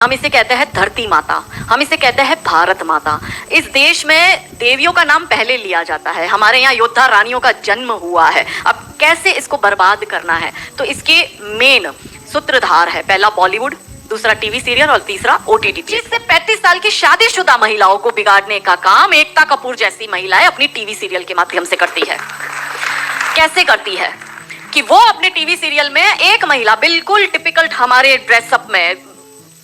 हम इसे कहते हैं धरती माता, हम इसे कहते हैं भारत माता। इस देश में देवियों का नाम पहले लिया जाता है। हमारे यहाँ योद्धा रानियों का जन्म हुआ है। अब कैसे इसको बर्बाद करना है, तो इसके मेन सूत्रधार है, पहला बॉलीवुड, दूसरा टीवी सीरियल और तीसरा ओटीटी। 30 से 35 साल की शादीशुदा महिलाओं को बिगाड़ने का काम एकता कपूर जैसी महिलाएं अपनी टीवी सीरियल के माध्यम से करती है। कैसे करती है कि वो अपने टीवी सीरियल में एक महिला बिल्कुल टिपिकल हमारे ड्रेसअप में,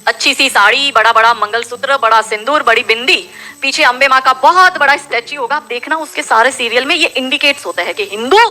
अच्छी सी साड़ी, बड़ा बड़ा मंगलसूत्र, बड़ा सिंदूर, बड़ी बिंदी, पीछे अंबे माँ का बहुत बड़ा स्टैच्यू होगा। आप देखना उसके सारे सीरियल में ये इंडिकेट्स होता है कि हिंदू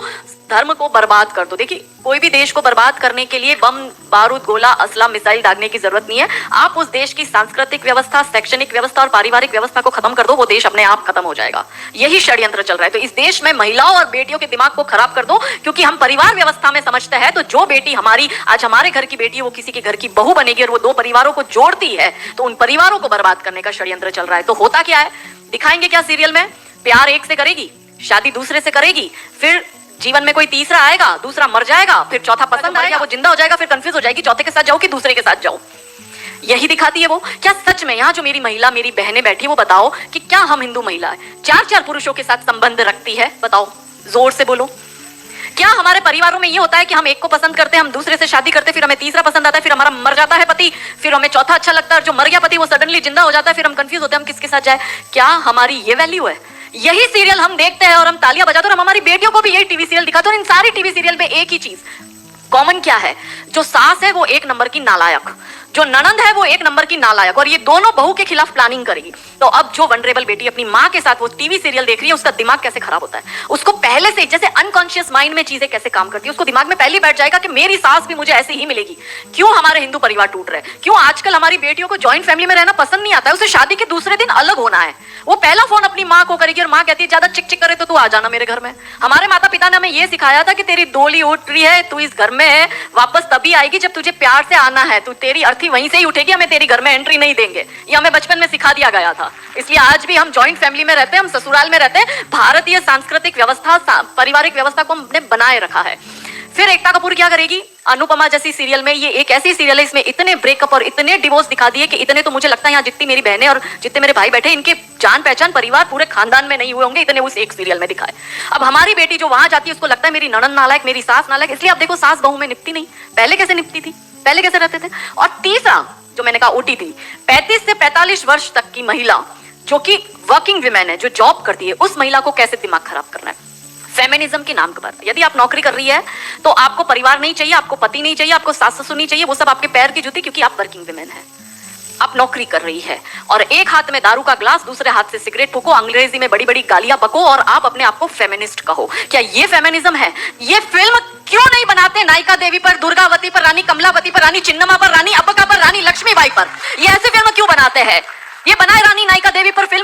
धर्म को बर्बाद कर दो। देखिए, कोई भी देश को बर्बाद करने के लिए बम, बारूद, गोला, असला, मिसाइल दागने की जरूरत नहीं है। आप उस देश की सांस्कृतिक व्यवस्था, शैक्षणिक व्यवस्था और पारिवारिक व्यवस्था को खत्म कर दो, वो देश अपने आप खत्म हो जाएगा। यही षड्यंत्र चल रहा है। तो इस देश में महिलाओं और बेटियों के दिमाग को खराब कर दो, क्योंकि हम परिवार व्यवस्था में समझते हैं तो जो बेटी हमारी आज हमारे घर की बेटी है वो किसी के घर की बहू बनेगी और वो दो परिवारों को जोड़ती है, तो उन परिवारों को बर्बाद करने का षड्यंत्र चल रहा है। तो होता क्या है, दिखाएंगे क्या सीरियल में, प्यार एक से करेगी, शादी दूसरे से करेगी, फिर जीवन में कोई तीसरा आएगा, दूसरा मर जाएगा, फिर चौथा पसंद आएगा, वो जिंदा हो जाएगा, फिर कंफ्यूज हो जाएगी, चौथे के साथ जाओ कि दूसरे के साथ जाओ। यही दिखाती है वो। क्या सच में यहाँ जो मेरी महिला, मेरी बहनें बैठी, वो बताओ कि क्या हम हिंदू महिला है चार चार पुरुषों के साथ संबंध रखती है? बताओ, जोर से बोलो। क्या हमारे परिवारों में ये होता है कि हम एक को पसंद करते हैं, हम दूसरे से शादी करते हैं, फिर हमें तीसरा पसंद आता है, फिर हमारा मर जाता है पति, फिर हमें चौथा अच्छा लगता है, और जो मर गया पति वो सडनली जिंदा हो जाता है, फिर हम कंफ्यूज होते हैं हम किसके साथ जाए? क्या हमारी ये वैल्यू है? यही सीरियल हम देखते हैं और हम तालियां बजाते हैं, और हम हमारी बेटियों को भी यही टीवी सीरियल दिखाते हैं। और इन सारी टीवी सीरियल में एक ही चीज कॉमन क्या है, जो सास है वो एक नंबर की नालायक, जो ननंद है वो एक नंबर की नालायक, और ये दोनों बहू के खिलाफ प्लानिंग करेगी। तो अब जो वनरेबल बेटी अपनी माँ के साथ वो टीवी सीरियल देख रही है, उसका दिमाग कैसे खराब होता है, उसको पहले से जैसे अनकॉन्शियस माइंड में चीजें कैसे काम करती है, उसको दिमाग में पहले बैठ जाएगा कि मेरी सास भी मुझे ऐसे ही मिलेगी। क्यों हमारे हिंदू परिवार टूट रहे हैं? क्यों आजकल हमारी बेटियों को ज्वाइंट फैमिली में रहना पसंद नहीं आता है? उसे शादी के दूसरे दिन अलग होना है। वो पहला फोन अपनी माँ को करेगी और माँ कहती है ज्यादा चिक चिक करे तो तू आ जाना मेरे घर में। हमारे माता पिता ने हमें ये सिखाया था कि तेरी डोली उठ रही है, तू इस घर में है, वापस तभी आएगी जब तुझे प्यार से आना है, तू तेरी अर्थी वहीं से ही उठेगी, हमें तेरी घर में एंट्री नहीं देंगे। ये हमें बचपन में सिखा दिया गया था। इसलिए आज भी हम जॉइंट फैमिली में रहते हैं, हम ससुराल में रहते हैं। भारतीय सांस्कृतिक व्यवस्था, पारिवारिक व्यवस्था को हमने बनाए रखा है। फिर एकता कपूर क्या करेगी? अनुपमा जैसी सीरियल में, ये एक ऐसी सीरियल है इसमें इतने ब्रेकअप और इतने डिवोर्स दिखा दिए कि इतने तो मुझे लगता है यहाँ जितनी मेरी बहनें और जितने मेरे भाई बैठे, इनके जान पहचान परिवार पूरे खानदान में नहीं हुए होंगे, इतने उस एक सीरियल में दिखाए। अब हमारी बेटी जो वहां जाती है उसको लगता है मेरी ननद नालायक, मेरी सास नालायक। इसलिए आप देखो, सास बहू में निपटी नहीं। पहले कैसे निपटी थी, पहले कैसे रहते थे? और तीसरा जो मैंने कहा ओटीटी, 35 से 45 वर्ष तक की महिला जो कि वर्किंग विमेन है, जो जॉब करती है, उस महिला को कैसे दिमाग खराब करना है फेमिनिज्म के नाम पर। यदि आप नौकरी कर रही है तो आपको परिवार नहीं चाहिए, आपको पति नहीं चाहिए, आपको सास ससुर नहीं चाहिए, वो सब आपके पैर की जूती, क्योंकि आप वर्किंग विमेन है, आप नौकरी कर रही है। और एक हाथ में दारू का ग्लास, दूसरे हाथ से सिगरेट फूको, अंग्रेजी में बड़ी बड़ी गालियां बको और आप अपने आप को फेमिनिस्ट कहो। क्या ये फेमिनिज्म है? ये फिल्म क्यों नहीं बनाते नायिका देवी पर, दुर्गावती पर, रानी कमलावती पर, रानी चिन्नम्मा पर, रानी अब्बका पर, रानी लक्ष्मीबाई पर? ये ऐसे फिल्म क्यों बनाते हैं? ये बनाए रानी नायिका देवी पर फिल्म